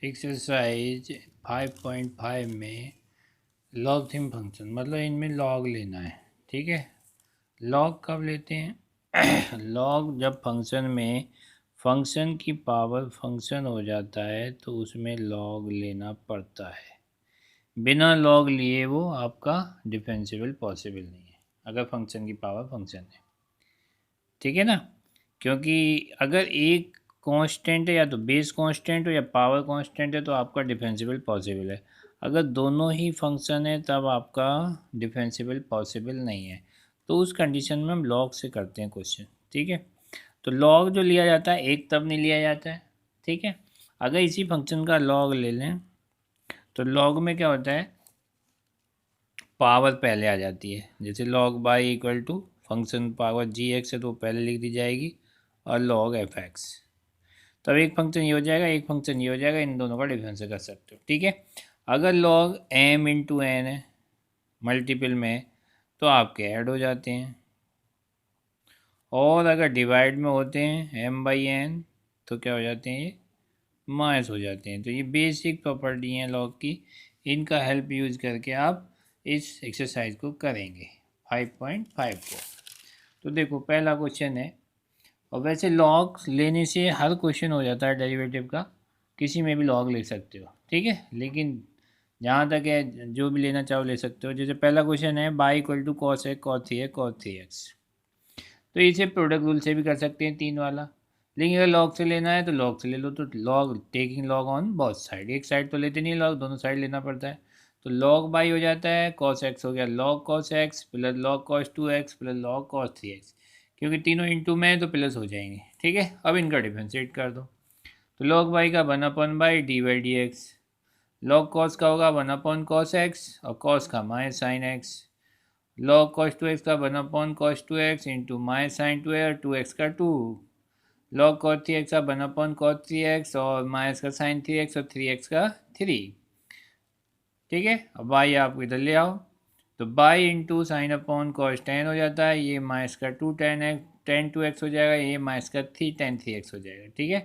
Exercise 5.5 में log theme function मतलब इनमें लॉग लेना है। ठीक है, लॉग कब लेते हैं लॉग जब फंक्शन की पावर फंक्शन हो जाता है तो उसमें लॉग लेना पड़ता है। बिना लॉग लिए वो आपका डिफेंसिबल पॉसिबल नहीं है अगर फंक्शन की पावर फंक्शन है। ठीक है ना, क्योंकि अगर एक कांस्टेंट है या तो बेस कांस्टेंट हो या पावर कांस्टेंट है तो आपका डिफेंसिबल पॉसिबल है। अगर दोनों ही फंक्शन है तब आपका डिफेंसिबल पॉसिबल नहीं है। तो उस कंडीशन में हम लॉग से करते हैं क्वेश्चन। ठीक है, तो लॉग जो लिया जाता है एक तब नहीं लिया जाता है। ठीक है, अगर इसी फंक्शन का लॉग ले लें तो लॉग में क्या होता है, पावर पहले आ जाती है। जैसे log y equal to function power g x है तो पहले लिख दी जाएगी और लॉग एफ एक्स। तब एक फंक्शन ये हो जाएगा, एक फंक्शन ये हो जाएगा, इन दोनों का डिफरेंस कर सकते हो। ठीक है, अगर लॉग एम इंटू एन है मल्टीपल में तो आपके ऐड हो जाते हैं, और अगर डिवाइड में होते हैं एम बाई एन तो क्या हो जाते हैं, ये माइनस हो जाते हैं। तो ये बेसिक प्रॉपर्टी हैं लॉग की, इनका हेल्प यूज करके आप इस एक्सरसाइज को करेंगे 5.5 को। तो देखो पहला क्वेश्चन है, और वैसे लॉग लेने से हर क्वेश्चन हो जाता है डेरिवेटिव का, किसी में भी लॉग ले सकते हो। ठीक है, लेकिन जहाँ तक है जो भी लेना चाहो ले सकते हो। जैसे पहला क्वेश्चन है y equal to cos x cos three x, तो इसे प्रोडक्ट रूल से भी कर सकते हैं तीन वाला। लेकिन अगर लॉग से लेना है तो लॉग से ले लो, तो log taking log on both side, एक साइड तो लेते नहीं लॉग, दोनों साइड लेना पड़ता है। तो लॉग बाई हो जाता है कॉस एक्स हो गया log cos x plus log cos two x plus log cos three x, क्योंकि तीनों इंटू में है तो प्लस हो जाएंगे। ठीक है, अब इनका डिफ्रेंशिएट कर दो, तो लॉग बाई का one upon by d by d x, log cos का होगा वन अपॉन कॉस एक्स और कॉस का minus sine x, log cos two x का one upon cos two x into minus sine two x, two x का two, log cos three x का one upon cos three x और minus का sine three x और three x का three. ठीक है, अब बाई आप इधर ले आओ, तो y into sine upon cos tan हो जाता है, ये माइनस का two tan x tan two x हो जाएगा, ये माइनस का थ्री टेन थ्री एक्स हो जाएगा। ठीक है,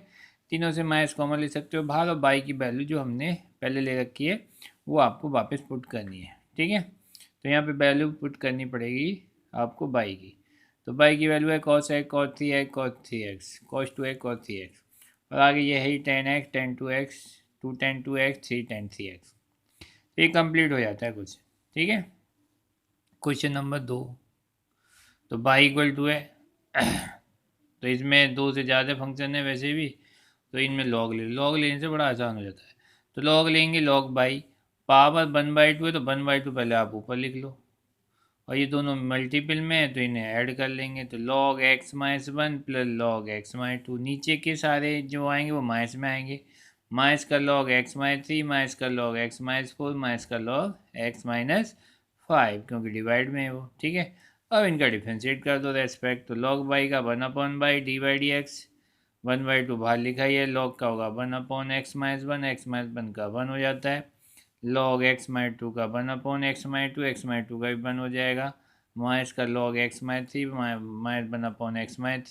तीनों से माइनस कॉमन ले सकते हो बाहर, और बाई की वैल्यू जो हमने पहले ले रखी है वो आपको वापस पुट करनी है। ठीक है, तो यहाँ पे वैल्यू पुट करनी पड़ेगी आपको बाई की, तो बाई की वैल्यू है cos x cos three x cos two x cos three x, और आगे ये है tan x tan two x two tan two x three tan three x. ये कंप्लीट हो जाता है कुछ। ठीक है, क्वेश्चन नंबर 2, तो बाई इक्वल टू है तो इसमें दो से ज़्यादा फंक्शन है वैसे भी, तो इनमें लॉग ले, लॉग लेने से बड़ा आसान हो जाता है। तो लॉग लेंगे log by, power one by two है तो वन बाई टू पहले आप ऊपर लिख लो, और ये दोनों मल्टीपल में है तो इन्हें ऐड कर लेंगे, तो log x minus one plus log x minus to, नीचे के सारे जो आएंगे वो माइनस में आएंगे, माइनस का log x minus three minus का log x minus four minus का लॉग एक्स माइनस फाइव, क्योंकि डिवाइड में है वो। ठीक है, अब इनका डिफ्रेंशिएट कर दो रेस्पेक्ट, तो लॉग बाई का one upon by d by d x, one by two बाहर लिखा ही है, लॉग का होगा one upon x minus one का वन हो जाता है, लॉग एक्स माइनस टू का one upon x minus to का भी वन हो जाएगा, माइनस का log x minus three minus one upon x minus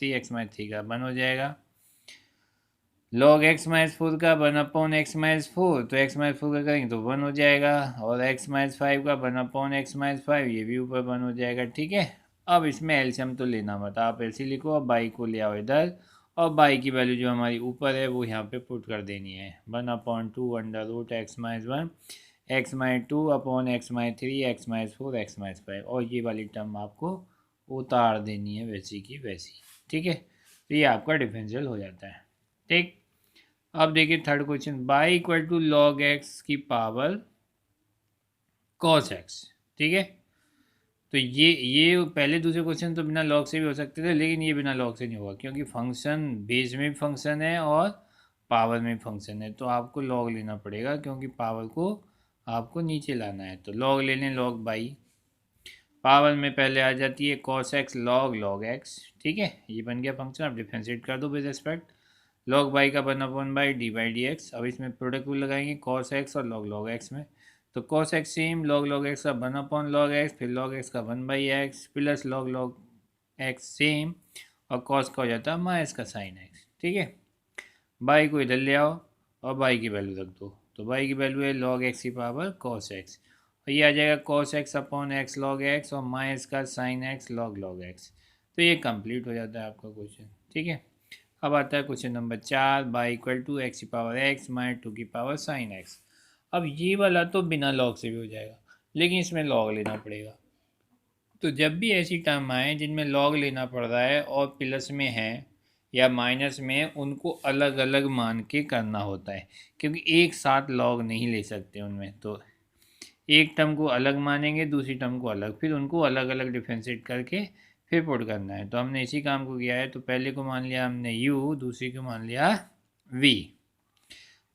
three का वन हो जाएगा, लॉग एक्स माइनस फोर का one upon x minus four, तो एक्स माइनस फोर का करेंगे तो वन हो जाएगा, और एक्स माइनस फाइव का one upon x minus five, ये भी ऊपर वन हो जाएगा। ठीक है, अब इसमें एलसीएम तो लेना मत, आप ऐसे लिखो, अब बाई को ले आओ इधर, और बाई की वैल्यू जो हमारी ऊपर है वो यहाँ पे पुट कर देनी है, one upon two under root x minus one x minus two upon x minus three x minus four x minus five, और ये वाली टर्म आपको उतार देनी है वैसी की वैसी। ठीक है, तो ये आपका डिफरेंशियल हो जाता है। ठीक, अब देखिए third question, y equal to log x की पावर कॉस एक्स। ठीक है, तो ये पहले दूसरे क्वेश्चन तो बिना लॉग से भी हो सकते थे, लेकिन ये बिना लॉग से नहीं होगा, क्योंकि फंक्शन बेस में भी फंक्शन है और पावर में भी फंक्शन है, तो आपको लॉग लेना पड़ेगा, क्योंकि पावर को आपको नीचे लाना है। तो लॉग ले लें, लॉग बाई, पावर में पहले आ जाती है cos x log log x. ठीक है, ये बन गया फंक्शन, आप डिफ्रेंशिएट कर दो विद रिस्पेक्ट, लॉग बाई का one upon by d by d x, अब इसमें प्रोडक्ट रूल लगाएंगे कॉस एक्स और लॉग लॉग एक्स में, तो cos x same, log log x का वन अपॉन लॉग एक्स, फिर लॉग एक्स का one by x plus log log x same, और कॉस का हो जाता है माइनस का साइन एक्स। ठीक है, बाई को इधर ले आओ, और बाई की वैल्यू रख दो। तो बाई की वैल्यू है log x की पावर cos x, और ये आ जाएगा cos x upon x log x, और माइनस का sin x log x। तो ये कंप्लीट हो जाता है आपका क्वेश्चन। ठीक है, अब आता है question number 4, y equal to x की पावर एक्स माइनस 2 की पावर साइन एक्स। अब ये वाला तो बिना लॉग से भी हो जाएगा, लेकिन इसमें लॉग लेना पड़ेगा। तो जब भी ऐसी टर्म आए जिनमें लॉग लेना पड़ रहा है और प्लस में है या माइनस में, उनको अलग अलग मान के करना होता है, क्योंकि एक साथ लॉग नहीं ले सकते उनमें। तो एक टर्म को अलग मानेंगे, दूसरी टर्म को अलग, फिर उनको अलग अलग डिफ्रेंशिएट करके फिर पुट करना है। तो हमने इसी काम को किया है। तो पहले को मान लिया हमने u, दूसरी को मान लिया v।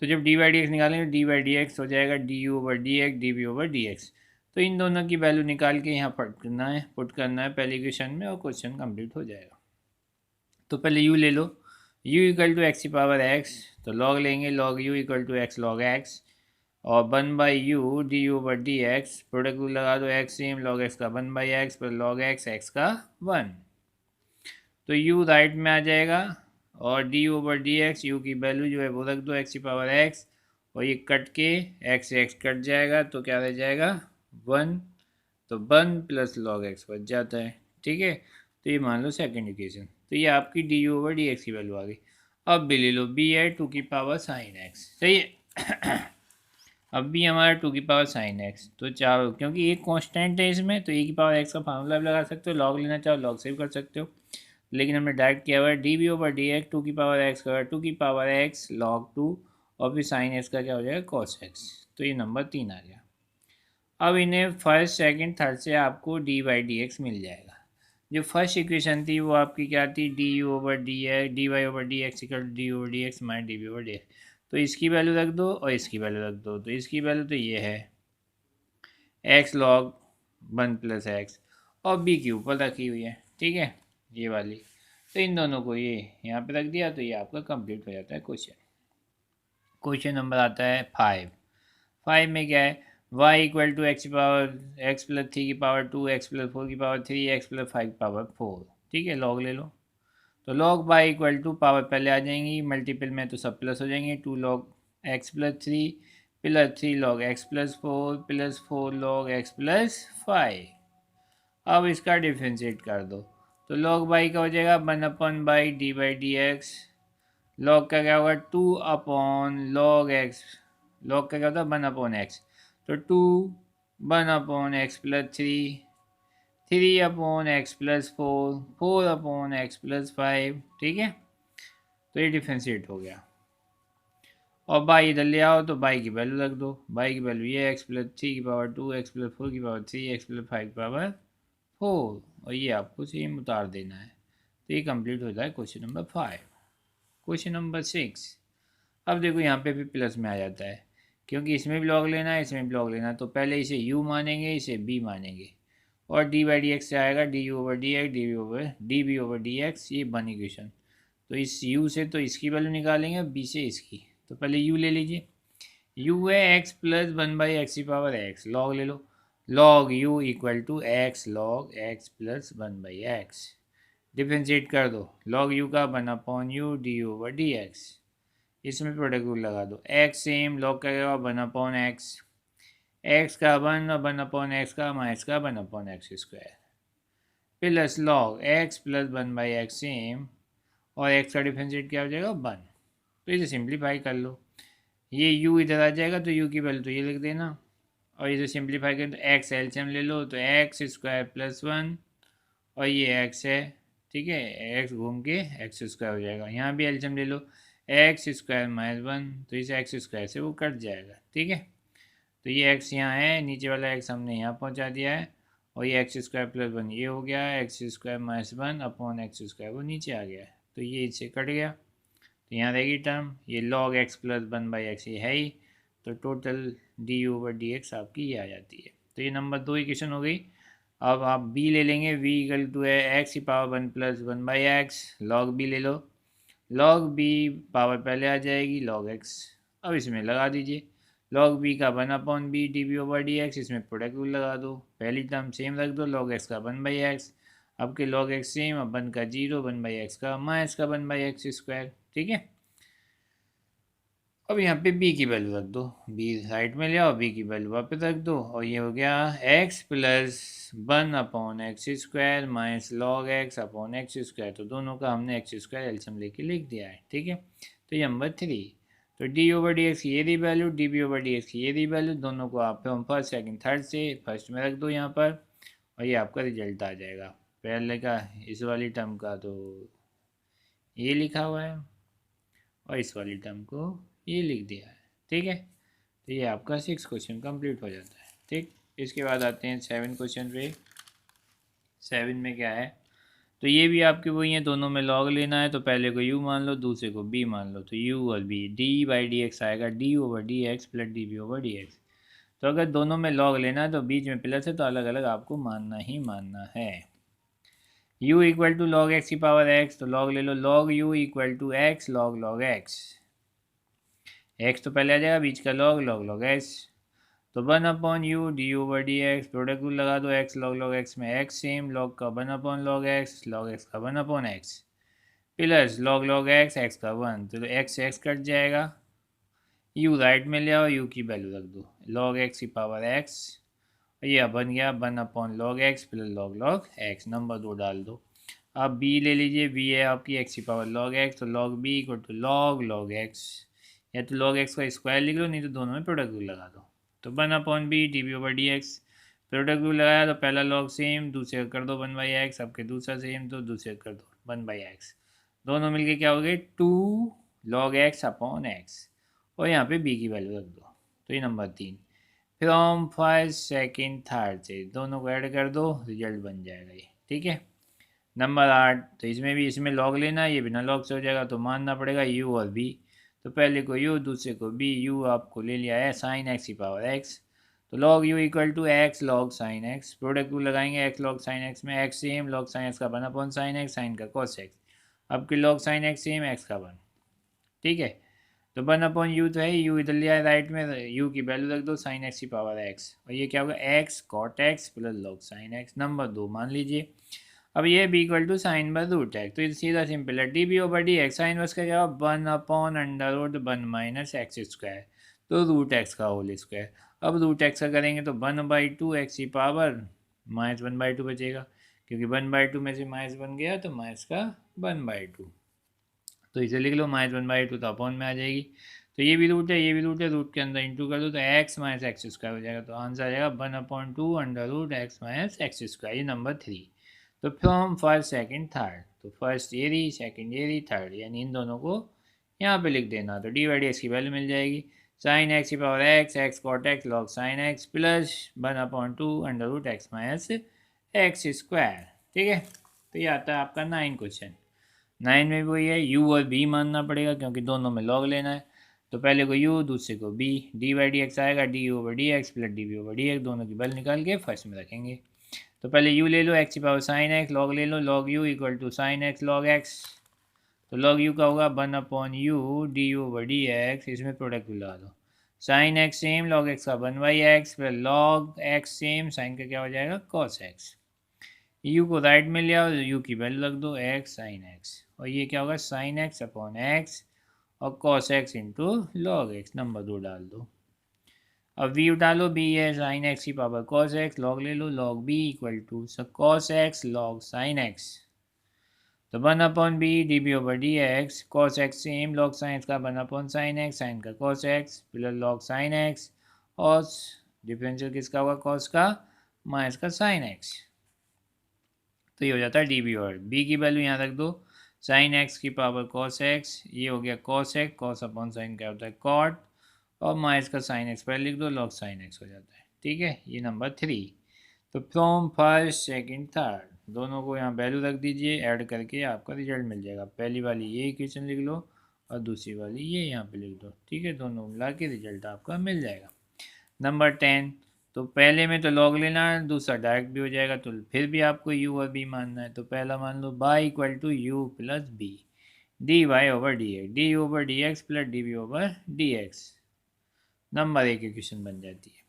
तो जब डी बाई डी एक्स निकालेंगे, डी बाई डी एक्स हो जाएगा d u over d x, d v over d x. तो इन दोनों की वैल्यू निकाल के यहाँ पुट करना है पहले इक्वेशन में, और क्वेश्चन कंप्लीट हो जाएगा। तो पहले u ले लो, u इक्वल टू एक्स की पावर x, तो log लेंगे, log u equal to x log x, और 1/u d u over d x, product rule लगा दो, x सेम log x का 1/x पर log x, x का 1। तो u राइट में आ जाएगा, और D u over d x, you की वैल्यू जो है वो रख दो x की पावर x, और ये कट के x से x कट जाएगा, तो क्या रह जाएगा 1। तो 1 प्लस log x बच जाता है। ठीक है, तो ये मान लो सेकेंड इक्वेशन। तो ये आपकी D u over d x की वैल्यू आ गई। अब भी ले लो, b है 2 की पावर साइन एक्स, सही है। अब भी हमारा 2 की पावर साइन एक्स, तो चार, क्योंकि एक कांस्टेंट है इसमें, तो e की पावर x का फार्मूला भी लगा सकते हो, लॉग लेना चाहो लॉग से भी कर सकते हो, लेकिन हमने डायरेक्ट किया हुआ है d v over d x, 2 की पावर एक्स का 2 की पावर एक्स log 2, और फिर साइन एक्स का क्या हो जाएगा cos x। तो ये नंबर 3 आ गया। अब इन्हें फर्स्ट सेकंड थर्ड से आपको डी बाई डी एक्स मिल जाएगा। जो फर्स्ट इक्वेशन थी वो आपकी क्या थी, d u over d x, d y over d x equal d over d x minus d B over d x. तो इसकी वैल्यू रख दो और इसकी वैल्यू रख दो। तो इसकी वैल्यू तो ये है एक्स लॉग 1 प्लस एक्स, और बी की ऊपर रखी हुई है। ठीक है, ये वाली। तो इन दोनों को ये यहाँ पे रख दिया, तो ये आपका कंप्लीट हो जाता है क्वेश्चन। क्वेश्चन नंबर आता है 5। 5 में क्या है, y इक्वल टू एक्स की पावर एक्स प्लस 3 की पावर 2, एक्स प्लस 4 की पावर 3, एक्स प्लस 5 की पावर 4। ठीक है, लॉग ले लो। तो log y equal to power पहले आ जाएंगी, मल्टीपल में तो सब प्लस हो जाएंगे, 2 log x plus 3 plus 3 log x plus 4 plus 4 log x plus 5। अब इसका डिफ्रेंशिएट कर दो, तो लॉग y का हो जाएगा 1/बाई d by d x, log का क्या होगा 2 लॉग एक्स, लॉग का क्या होता है 1/x, तो 1/x plus 3, 3/x plus 4, 4/x plus 5। ठीक है, तो ये डिफ्रेंशिएट हो गया। और बाई इधर ले आओ, तो बाई की वैल्यू रख दो। बाई की वैल्यू ये एक्स प्लस 3 की पावर 2, एक्स प्लस 4 की पावर 3, एक्स प्लस 5 की पावर 4, और ये आपको सेम उतार देना है। तो ये कंप्लीट हो जाए क्वेश्चन नंबर 5। Question number 6। अब देखो यहाँ पे भी प्लस में आ जाता है, क्योंकि इसमें भी लॉग लेना है, इसमें भी लॉग लेना है। तो पहले इसे u मानेंगे, इसे b मानेंगे, और डी बाई डी एक्स से आएगा d u over d x, d B over d x, ये बन इक्वेशन। तो इस u से तो इसकी वैल्यू निकालेंगे, b से इसकी। तो पहले u ले लीजिए, u है x प्लस 1/x की पावर x, लॉग ले लो, log u equal to x log x plus 1/x। Differentiate कर दो, लॉग u का 1/u d over d x, इसमें प्रोडक्ट रूल लगा दो, x सेम लॉग का क्या 1/x, x का 1 और 1/x का माइनस का 1/x square, plus log x plus 1/x same, और x का डिफरेंशिएट क्या हो जाएगा 1। तो इसे सिंप्लीफाई कर लो, ये u इधर आ जाएगा, तो u की वैल्यू तो ये लिख देना, और इसे सिंप्लीफाई करें तो x एलसीएम ले लो, तो x स्क्वायर प्लस 1, और ये x है। ठीक है, x घूम के x स्क्वायर हो जाएगा, यहाँ भी एलसीएम ले लो, एक्स स्क्वायर माइनस 1, तो इसे एक्स स्क्वायर से वो कट जाएगा। ठीक है, तो ये x यहाँ है, नीचे वाला x हमने यहाँ पहुँचा दिया है, और ये एक्स स्क्वायर प्लस 1 ये हो गया, x square minus 1 upon x square वो नीचे आ गया है, तो ये इससे कट गया। तो यहाँ रहेगी टर्म, ये log x प्लस 1/x ये है ही, तो total D u over d x आपकी ये आ जाती है। तो ये नंबर 2 इक्वेशन हो गई। अब आप b ले लेंगे, v इक्वल टू है एक्स की power 1 plus 1/x, log b ले लो, लॉग b पावर पहले आ जाएगी log x, अब इसमें लगा दीजिए, log b का 1/b d B over d x, इसमें प्रोडक्ट रूल लगा दो, पहली टर्म सेम रख दो, log x का 1/x, अब के log x सेम, अब 1 का 0, 1/x का माइनस का 1/x स्क्वायर। ठीक है, अब यहाँ पे b की वैल्यू रख दो, b साइड में ले आओ, b की वैल्यू वापस रख दो, और ये हो गया x plus 1/x² minus log x/x²। तो दोनों का हमने x² एलसीएम लेके लिख दिया है, ठीक है। तो ये नंबर 3। तो d/dx की ये दी वैल्यू, dv/dx की ये दी वैल्यू, दोनों को आप फ्रॉम फर्स्ट सेकंड थर्ड से फर्स्ट में रख दो यहाँ पर, और ये आपका रिजल्ट आ जाएगा। पहले का इस वाली टर्म का तो ये लिखा हुआ है, और इस वाली टर्म को ये लिख दिया है, ठीक है। तो ये आपका 6 क्वेश्चन कंप्लीट हो जाता है, ठीक। इसके बाद आते हैं 7 क्वेश्चन पे। 7 में क्या है, तो ये भी आपके वही है, दोनों में लॉग लेना है, तो पहले को u मान लो, दूसरे को b मान लो, तो u और b, d/dx आएगा d/dx प्लस dv/dx। तो अगर दोनों में लॉग लेना है तो बीच में प्लस है, तो अलग अलग आपको मानना ही मानना है। u equal to log x की पावर x, तो लॉग ले लो, log u equal to x log x। x तो पहले आ जाएगा, बीच का log x। तो 1/u du/dx, प्रोडक्ट रूल लगा दो, x log x में x सेम, log का 1/log x का 1/x plus log x, x का 1, तो x कट जाएगा, u राइट में ले आओ, u की वैल्यू रख दो, log x की पावर x, ये बन गया 1/log x plus log x, number 2 डाल दो। अब b ले लीजिए, b है आपकी x की पावर log x, तो log b equal to log x, या तो log x का स्क्वायर लिख लो, नहीं तो दोनों में प्रोडक्ट रूल लगा दो। तो 1/b dv/dx, प्रोडक्ट रूल लगाया तो पहला log सेम, दूसरे का कर दो 1/x, आपके दूसरा सेम तो दूसरे का कर दो 1/x, दोनों मिलके क्या हो गए 2 log x/x, और यहाँ पे b की वैल्यू रख दो। तो ये number 3। From first second third से दोनों को ऐड कर दो, रिजल्ट बन जाएगा ये, ठीक है। नंबर 8, तो इसमें लॉग लेना है, ये बिना लॉग से हो जाएगा, तो मानना पड़ेगा u और b। तो पहले को u, दूसरे को b, u आपको ले लिया है साइन x की पावर x, तो log u equal to x log sin x, product rule लगाएंगे, x log sin x में x same, log sin x का 1/sin x, साइन का cos x, अब की log sin x same, x का 1, ठीक है। तो 1/u तो है, u इधर लिया है राइट में, u की वैल्यू रख दो साइन x की पावर x, और ये क्या होगा x cot x plus log sin x, number 2 मान लीजिए। अब ये b equal to sine by root x, तो ये सीधा सिंपल है, dv/dx साइन वर्स का क्या होगा 1/√1 माइनस एक्स स्क्वायर, तो रूट एक्स का होल स्क्वायर। अब रूट एक्स का करेंगे तो 1/2 एक्स की पावर माइनस 1/2 बचेगा, क्योंकि 1/2 में से माइनस बन गया तो माइनस का 1/2, तो इसे लिख लो माइनस 1/2, तो अपॉन में आ जाएगी। तो ये भी रूट है, ये भी रूट है, रूट के अंदर इंटू कर दो तो x माइनस एक्स स्क्वायर हो जाएगा, तो आंसर आ जाएगा 1/2 माइनस एक्स स्क्वायर, ये नंबर 3। तो फ्रॉम फर्स्ट सेकंड थर्ड, तो फर्स्ट ये रही, सेकंड ये रही, थर्ड, यानी इन दोनों को यहाँ पे लिख देना, तो d/dx की वैल्यू मिल जाएगी साइन एक्स की power x cot x log sine x plus 1/2 minus x square, ठीक है। तो ये आता है आपका 9 क्वेश्चन। 9 में भी वही है, u और b मानना पड़ेगा क्योंकि दोनों में log लेना है, तो पहले को u, दूसरे को b, d/dx आएगा du/dx प्लस dv/dx, दोनों की वैल्यू निकाल के फर्स्ट में रखेंगे। तो पहले u ले लो, x की पावर साइन x, log ले लो, log u equal to sine x log x, तो log u का होगा 1/u du/dx, इसमें प्रोडक्ट लगा दो, sine x same, log x का 1/x plus log x same, sine का क्या हो जाएगा cos x, u को राइट में ले आओ, u की वैल्यू रख दो x साइन x, और ये क्या होगा साइन x अपॉन x और cos x into log x, number 2 डाल दो। अब v डालो, b है साइन x की पावर cos x, log ले लो, log b equal to cos x log sine x, तो 1/b dv/dx, cos x same, log sine का 1/sin x, साइन का cos x plus log sine x, और differential किसका होगा cos का, minus का साइन x, तो ये हो जाता है dv, और b की वैल्यू यहाँ रख दो, साइन x की पावर cos x, ये हो गया cos x, cos upon sine क्या होता है cot, और माइनस का साइन एक्स पहले लिख दो, log साइन एक्स हो जाता है, ठीक है। ये नंबर 3। तो फ्रॉम फर्स्ट सेकंड थर्ड दोनों को यहाँ वैल्यू रख दीजिए, ऐड करके आपका रिजल्ट मिल जाएगा, पहली वाली ये इक्वेशन लिख लो और दूसरी वाली ये यहाँ पे लिख दो, ठीक है, दोनों मिला के रिजल्ट आपका मिल जाएगा। नंबर 10, तो पहले में तो log लेना है, दूसरा डायरेक्ट भी हो जाएगा, तो फिर भी आपको u और b मानना है, तो पहला मान लो y equal to u plus b dy/dx, du/dx plus dv/dx, number 1 equation बन जाती है।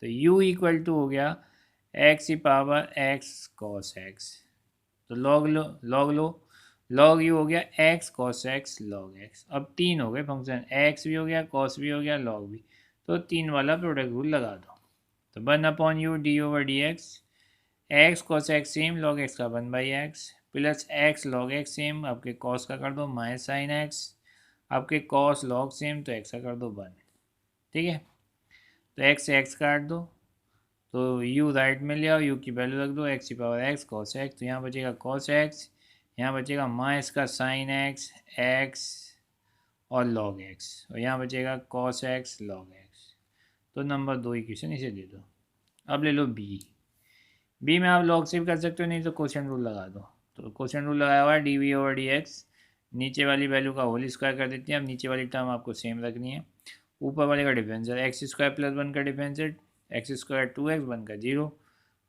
तो u इक्वल टू हो गया x की पावर x cos x, तो log लो, लॉग यू हो गया x cos x log x. अब 3 हो गए फंक्शन, एक्स भी हो गया, कॉस भी हो गया, लॉग भी। तो 3 वाला प्रोडक्ट रूल लगा दो। तो 1/u x cos x same log x का 1/x plus x log x same, आपके कॉस का कर दो माइनस साइन एक्स, आपके कॉस लॉग सेम तो एक्स का कर दो 1। ठीक है, तो एक्स से एक्स काट दो, तो u राइट में ले आओ, u की वैल्यू रख दो एक्स की पावर एक्स कॉस एक्स, तो यहाँ बचेगा कॉस एक्स, यहाँ बचेगा माइनस का साइन एक्स एक्स और लॉग एक्स, और यहाँ बचेगा कॉस एक्स लॉग एक्स। तो नंबर 2 इक्वेशन इसे दे दो। अब ले लो बी में आप लॉग से भी कर सकते हो, नहीं तो क्वेश्चन रूल लगा दो। तो क्वेश्चन रूल लगाया हुआ है dv/dx, नीचे वाली वैल्यू का होल स्क्वायर कर देते हैं। अब नीचे वाली टर्म आपको सेम रखनी है, ऊपर वाले का डिफरेंशियल एक्स स्क्वायर प्लस 1 का डिफरेंशियल एक्स स्क्वायर 2x 1 का 0,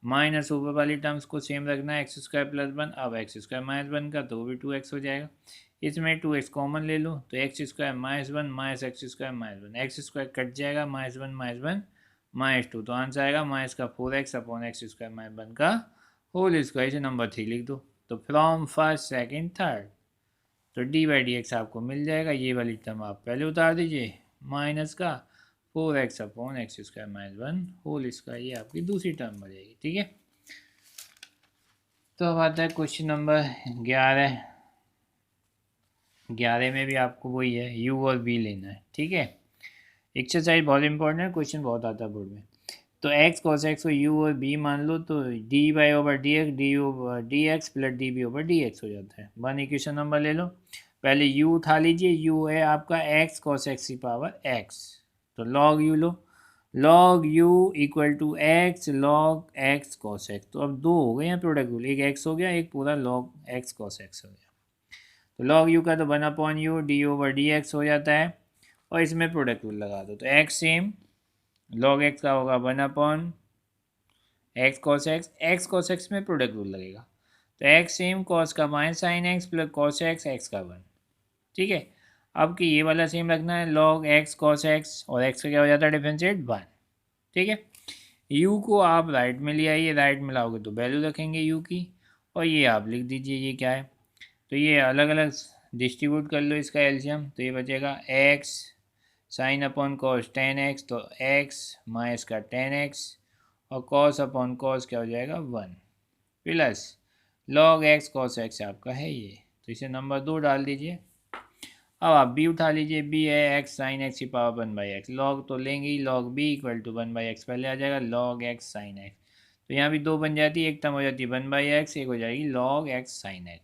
माइनस ऊपर वाली टर्म्स को सेम रखना है एक्स स्क्वायर प्लस 1, अब एक्स स्क्वायर माइनस 1 का तो वो भी 2x हो जाएगा। इसमें 2x कॉमन ले लो, तो x square minus 1 minus x square minus 1, x square cut जाएगा, माइनस 1 माइनस 1 माइनस 2, तो आंसर आएगा माइनस का 4x upon x square minus 1 का होल स्क्वायर। इसे नंबर 3 लिख दो। तो फ्रॉम फर्स्ट सेकेंड थर्ड, तो d/dx आपको मिल जाएगा, ये वाली टर्म आप पहले उतार दीजिए, माइनस का 4x upon x square minus 1 whole square, ये आपकी दूसरी टर्म बन जाएगी। ठीक है, तो अब आता है क्वेश्चन नंबर 11। 11 में भी आपको वही है, u और v लेना है। ठीक है, एक्सरसाइज बहुत इंपॉर्टेंट है, क्वेश्चन बहुत आता है बोर्ड में। तो x cos x को u और b मान लो, तो dy/dx du/dx प्लस db/dx हो जाता है। 1 इक्वेशन नंबर ले लो, पहले u उठा लीजिए, u है आपका x cos x की पावर x, तो log u लो, log u equal to x log x cos x। तो अब 2 हो गए हैं प्रोडक्ट रूल, एक x हो गया, एक पूरा log x cos x हो गया। तो log u का तो 1/u du/dx हो जाता है, और इसमें प्रोडक्ट रूल लगा दो, तो x सेम log x का होगा 1/x cos x में प्रोडक्ट रूल लगेगा, तो x सेम cos का minus sine x plus cos x का 1। ठीक है, अब कि ये वाला सेम रखना है, log x cos x, और x का क्या हो जाता है डिफरेंशिएट 1। ठीक है, u को आप राइट में ले आइए, राइट में लाओगे तो वैल्यू रखेंगे u की, और ये आप लिख दीजिए ये क्या है, तो ये अलग अलग डिस्ट्रीब्यूट कर लो इसका एल्शियम, तो ये बचेगा x sign upon cos 10x, तो x माइनस का 10x, और कॉस अपॉन कॉस क्या हो जाएगा 1, plus log x cos x आपका है ये, तो इसे नंबर 2 डाल दीजिए। अब आप b उठा लीजिए, b है x साइन एक्स की पावर 1/x, log तो लेंगे ही, log b equal to 1/x पहले आ जाएगा, log x साइन x, तो यहाँ भी 2 बन जाती है, एक टर्म हो जाती है 1/x, एक हो जाएगी log x साइन x।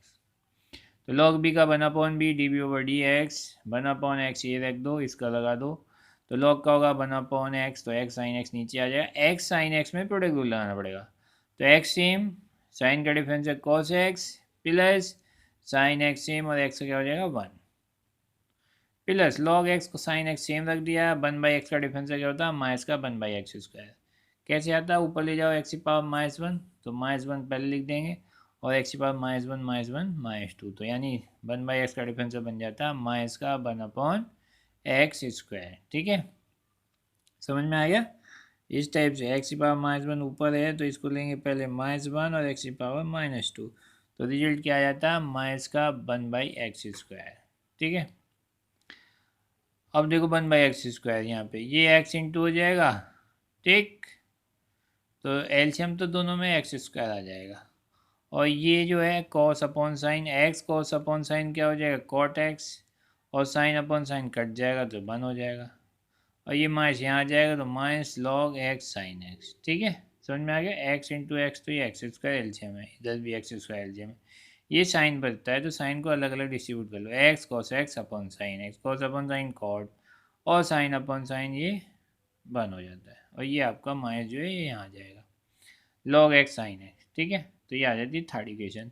तो log b का 1/b db/dx, 1/x ये रख दो, इसका लगा दो, तो log का होगा 1/x, तो x साइन x नीचे आ जाएगा, x साइन x में प्रोडक्ट रूल लगाना पड़ेगा, तो x सेम साइन का डिफरेंस है cos x plus sign x same, और x का क्या हो जाएगा 1, प्लस log x को साइन x सेम रख दिया, 1/x का डिफरेंस क्या होता है माइनस का 1/x स्क्वायर, कैसे आता है ऊपर ले जाओ x की पावर -1, तो -1 पहले लिख देंगे, और x की पावर -1 -2, तो यानी 1/x का डिफरेंस बन जाता है माइनस का 1/x स्क्वायर। ठीक है, समझ में आ गया। इस टाइप से x की पावर -1 ऊपर है, तो इसको लेंगे पहले -1 और x की पावर -2, तो रिजल्ट क्या आ जाता है माइनस का 1/x स्क्वायर। ठीक है, अब देखो 1/x स्क्वायर, यहाँ पे ये x इंटू हो जाएगा, ठीक, तो एलसीएम तो दोनों में एक्स स्क्वायर आ जाएगा, और ये जो है cos upon sine x, cos upon sign क्या हो जाएगा कॉट एक्स, और साइन अपॉन साइन कट जाएगा तो 1 हो जाएगा, और ये माइनस यहाँ आ जाएगा, तो minus log x sine x. ठीक है, समझ में आ गया, एक्स इंटू एक्स, तो ये एक्स स्क्वायर एलसीएम है, इधर भी एक्स स्क्वायर एलसीएम है, ये साइन बनता है, तो साइन को अलग अलग डिस्ट्रीब्यूट कर लो, x cos x upon sine x, cos upon sine cot, और साइन अपॉन साइन ये 1 हो जाता है, और ये आपका माइनस जो है ये यहाँ आ जाएगा log x साइन एक्स। ठीक है, तो ये आ जाती है third equation.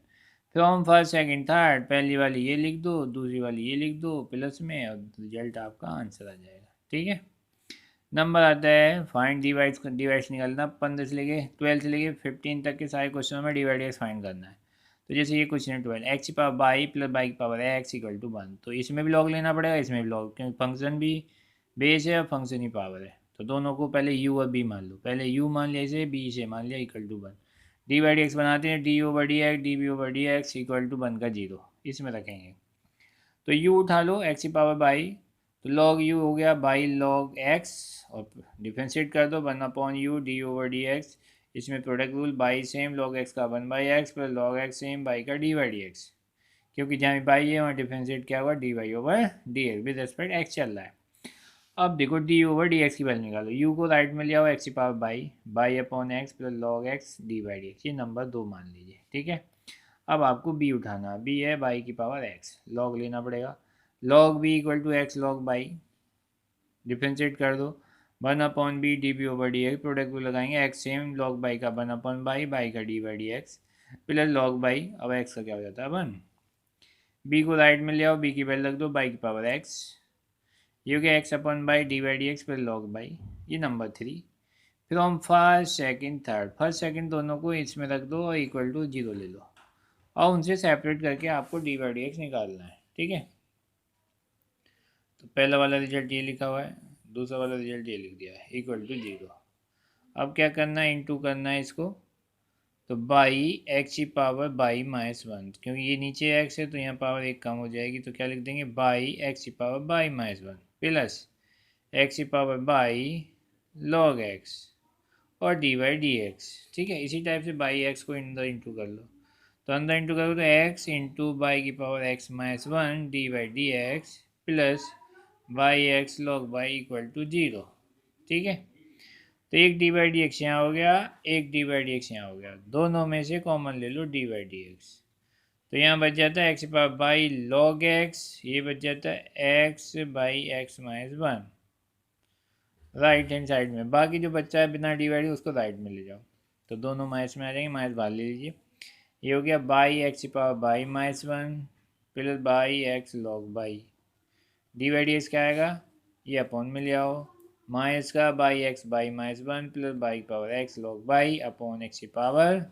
From first second third, पहली वाली ये लिख दो, दूसरी वाली ये लिख दो प्लस में, और रिजल्ट आपका आंसर आ जाएगा। ठीक है, नंबर आता है फाइंड डिवाइड्स निकालना, 15 से लेके 12 से लेके 15 तक के सारे क्वेश्चनों में डिवाइड फाइंड करना है। तो जैसे ये क्वेश्चन है 12, एक्स की पावर बाई प्लस बाई की पावर एक्स इक्वल टू 1, तो इसमें भी लॉग लेना पड़ेगा, इसमें भी लॉग, क्योंकि फंक्शन भी बेस है और फंक्शन ही पावर है, तो दोनों को पहले u और b मान लो, पहले u मान लिया इसे, b से मान लिया equal to 1, d by d x बनाते हैं, d over d x d B over d x equal to 1 का 0, इसमें रखेंगे। तो u उठा लो x की पावर बाई, तो log u हो गया बाई log x, और डिफ्रेंशिएट कर दो 1/u d/dx। इसमें product rule y same log x का 1/x plus log x same y का d/dx, क्योंकि जहाँ भी बाई है वहाँ डिफ्रेंशिएट क्या हुआ dy/dx विद रेस्पेक्ट x चल रहा है। अब देखो d/dx की वैल्यू निकालो, u को राइट में लिया हो x की power by upon x plus log x d/dx, ये नंबर 2 मान लीजिए, ठीक है। अब आपको b उठाना, b है बाई की पावर x, log लेना पड़ेगा, log b equal to x log y, differentiate कर दो 1/b db/dx, प्रोडक्ट को लगाएंगे x सेम log बाई का 1/बाई बाई का d/dx प्लस log बाई, अब x का क्या हो जाता है 1, b को राइट में ले आओ, b की वैल्यू रख दो बाई की पावर x, ये हो गया x/बाई d/dx प्लस log बाई, ये number 3। From first second third, first second दोनों को इसमें रख दो और इक्वल टू 0 ले लो, और उनसे सेपरेट करके आपको d/dx निकालना है, ठीक है। तो पहला वाला रिजल्ट ये लिखा हुआ है, दूसरा वाला रिजल्ट ये लिख दिया है इक्वल टू 0। अब क्या करना है, इनटू करना है इसको, तो बाई एक्स की पावर बाई -1, क्योंकि ये नीचे x है तो यहाँ पावर 1 कम हो जाएगी, तो क्या लिख देंगे बाई एक्स की पावर बाई -1 प्लस एक्स की पावर बाई log x और d/dx, ठीक है। इसी टाइप से बाई एक्स को अंदर इंटू कर लो, तो अंदर इंटू करो तो x इंटू बाई की power x -1 d/dx plus y x log y equal to 0, ठीक है। तो एक d/dx यहाँ हो गया, एक d/dx यहाँ हो गया, दोनों में से कॉमन ले लो d/dx, तो यहाँ बच जाता है x की पावर बाई log x, ये बच जाता है x by x -1 right hand side में, बाकी जो बच्चा है बिना डिवाइड उसको राइट में ले जाओ, तो दोनों माइनस में आ जाएंगे, माइनस बाहर ले लीजिए, ये हो गया बाई एक्स की power by -1 plus y x log by, d/dx क्या आएगा, ये अपॉन में ले आओ, माइनस का y x y -1 plus y power x log y upon x की power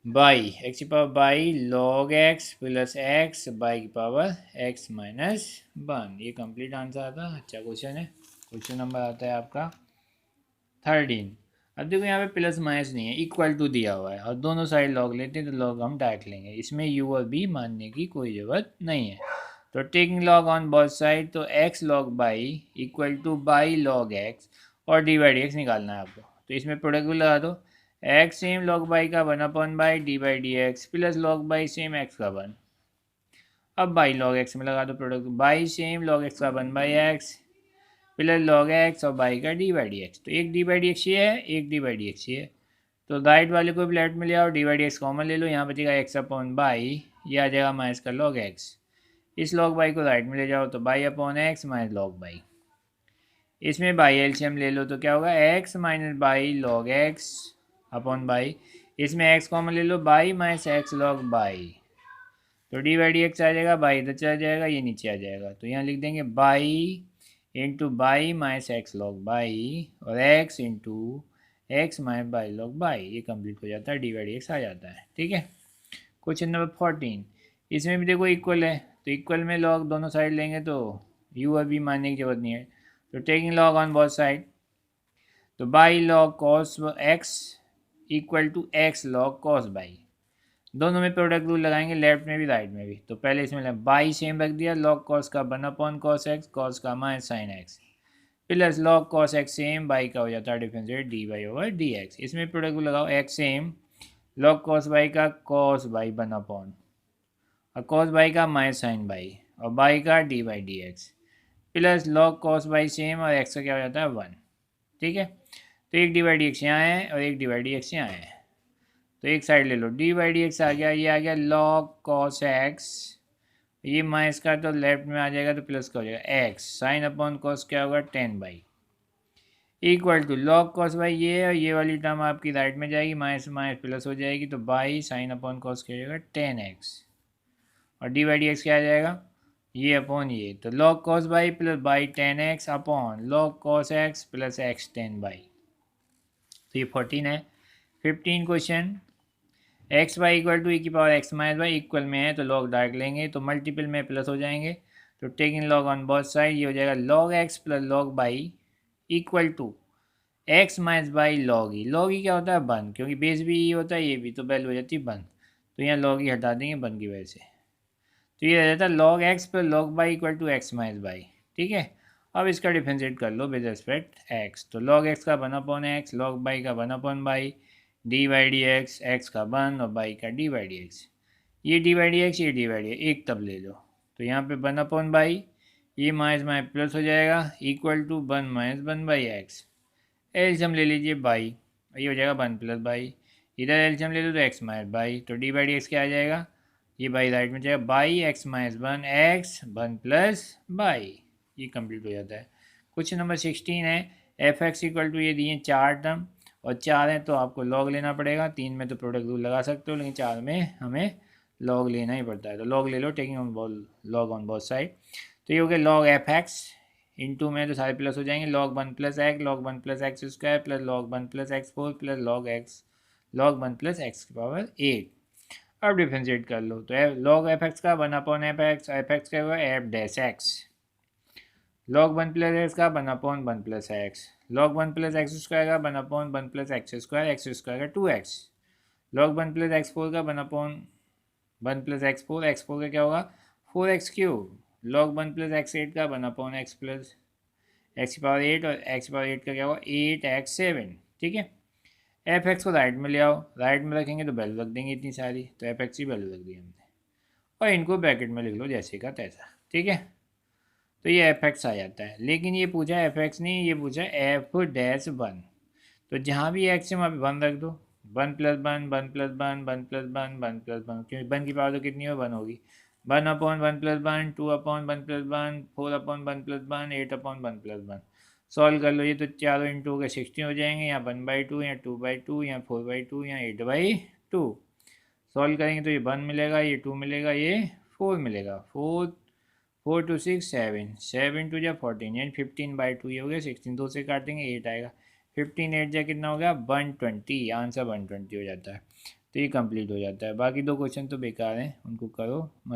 y log x plus x y की पावर x -1, ये कंप्लीट आंसर आता है। अच्छा क्वेश्चन है। क्वेश्चन नंबर आता है आपका 13। अब देखो यहाँ पे प्लस माइनस नहीं है, इक्वल टू दिया हुआ है और दोनों साइड लॉग लेते हैं तो लॉग हम डायरेक्ट लेंगे, इसमें u और b मानने की कोई ज़रूरत नहीं है। तो taking log on both side, तो x log y equal two by log x और d/dx निकालना है आपको, तो इसमें प्रोडक्ट भी लगा दो, x सेम log बाई का 1/बाई d/dx plus log by same x का 1, अब बाई log x में लगा दो product, by same log x का 1/x प्लस log x और बाई का d/dx, तो एक d/dx ये है, एक d/dx ये है, तो राइट वाले को भी लेफ्ट में ले आओ, d/dx कॉमन ले लो, यहाँ बचेगा x/बाई, ये आ जाएगा माइनस का log x, इस log बाई को राइट में ले जाओ तो y upon x minus log y, इसमें बाई एलसीएम ले लो तो क्या होगा x minus y log x upon y, इसमें x कॉमन ले लो, y minus x log y, तो d/dx आ जाएगा, बाई इधर चला जाएगा, ये नीचे आ जाएगा, तो यहाँ लिख देंगे by into by minus x log by और x into x minus y log by, ये कंप्लीट हो जाता है, d/dx आ जाता है, ठीक है। क्वेश्चन नंबर 14, इसमें भी देखो इक्वल है, तो इक्वल में लॉग दोनों साइड लेंगे तो u और v मानने की जरूरत नहीं है, तो taking log on both side, तो y log cos x equal to x log cos y, दोनों में प्रोडक्ट रूल लगाएंगे, लेफ्ट में भी राइट में भी, तो पहले इसमें बाई सेम रख दिया, log cos का 1/cos x, cos का minus sine x plus log cos x same, y का हो जाता है डिफरेंशिएट dy/dx, इसमें प्रोडक्ट रूल लगाओ, x same log cos y का cos बाई 1/, और cos बाई का माइनस साइन बाई और बाई का d/dx plus log cos y same और x का क्या हो जाता है 1, ठीक है। तो एक d/dx यहाँ है और एक d/dx यहाँ है, तो एक साइड ले लो, d/dx आ गया, ये आ गया log cos x, ये माइनस का तो लेफ्ट में आ जाएगा तो प्लस का हो जाएगा x साइन अपॉन cos क्या होगा 10 y equal to log cos y, ये और ये वाली टर्म आपकी राइट में जाएगी, माइनस माइनस प्लस हो जाएगी, तो बाई साइन अपॉन cos क्या हो जाएगा 10x और d/dx क्या आ जाएगा ये अपॉन ये, तो log cos y plus y 10x upon log cos x plus x 10 y, तो ये 14 है। 15 question, x y equal to e की power x minus y equal में है तो लॉग डायरेक्ट लेंगे, तो मल्टीपल में प्लस हो जाएंगे, तो taking log on both side, ये हो जाएगा log x plus log y equal to x minus y log e क्या होता है 1, क्योंकि बेस भी ई होता है ये भी, तो वैल्यू हो जाती है 1, तो यहाँ लॉग ही हटा देंगे 1 की वजह से, तो ये रह जाता है log x plus log y equal to x minus y. ठीक है, अब इसका डिफ्रेंशिएट कर लो विद रिस्पेक्ट x, तो log x का 1/x, log y का 1/y, D Y D x का 1 और y का डी वाई डी एक्स, ये डी वाई डी एक्स, ये डी वाई डी एक तब ले लो, तो यहाँ पे 1/y, ये माइनस माइनस प्लस हो जाएगा equal to 1 minus 1/x, LCM ले लीजिए बाई, ये हो जाएगा 1 प्लस बाई, इधर एलसीएम ले लो तो x माइनस बाई, तो डी बाई डी एक्स क्या आ जाएगा, ये बाई राइट में जाएगा by x minus 1 x 1 plus by, ये कंप्लीट हो जाता है। क्वेश्चन नंबर 16 है, एफ एक्स इक्वल टू, ये दिए 4 टर्म और 4 हैं तो आपको लॉग लेना पड़ेगा, 3 में तो प्रोडक्ट रूल लगा सकते हो लेकिन 4 में हमें लॉग लेना ही पड़ता है, तो लॉग ले लो, taking on log on both side, तो ये हो गया लॉग एफ एक्स, इंटू में तो सारे प्लस हो जाएंगे, log 1 plus x, log 1 plus x square plus log 1 plus x four plus log 1 plus x की पावर 8। अब डिफ्रेंशिएट कर लो, तो लॉग एफ एक्स का 1/एफ एक्स क्या होगा F dash x, log 1 plus x का 1/1 plus x, log 1 plus x square का 1/1 plus x square का 2x, log 1 plus x four का 1/1 प्लस एक्स फोर का क्या होगा 4x cube, log 1 plus x eight का 1/x प्लस एक्स की power 8 और एक्स की पावर 8 का क्या होगा 8x7। ठीक है, एफ एक्स को राइट में ले आओ, राइट में रखेंगे तो वैल्यू रख देंगे इतनी सारी, तो एफ एक्स की वैल्यू रख दी हमने और इनको ब्रैकेट में लिख लो जैसे का तैसा। ठीक है, तो ये एफ एक्स आ जाता है, लेकिन ये पूछा एफ एक्स नहीं, ये पूछा एफ डैश 1, तो जहाँ भी एक्स है वहाँ पे 1 रख दो, 1 प्लस 1 1 प्लस 1 1 प्लस 1 1 प्लस 1, क्योंकि 1 की पावर तो कितनी हो 1 होगी, 1/1 plus 1 2/1 plus 1 4/1 plus 1 8/1 plus 1, solve कर लो, ये तो चारों इंटू के 60 हो जाएंगे, यहाँ 1/2 यहाँ 2/2 यहाँ 4/2 यहाँ 8/2, सॉल्व करेंगे तो ये 1 मिलेगा, ये 2 मिलेगा, ये 4 मिलेगा, 4 2 6 7 7 2 जा 14 यानी 15/2, ये हो गया 16, 2 से काटेंगे 8 आएगा, 15 8 जा कितना हो गया 120, आंसर 120 हो जाता है, तो ये कंप्लीट हो जाता है। बाकी 2 क्वेश्चन तो बेकार हैं, उनको करो।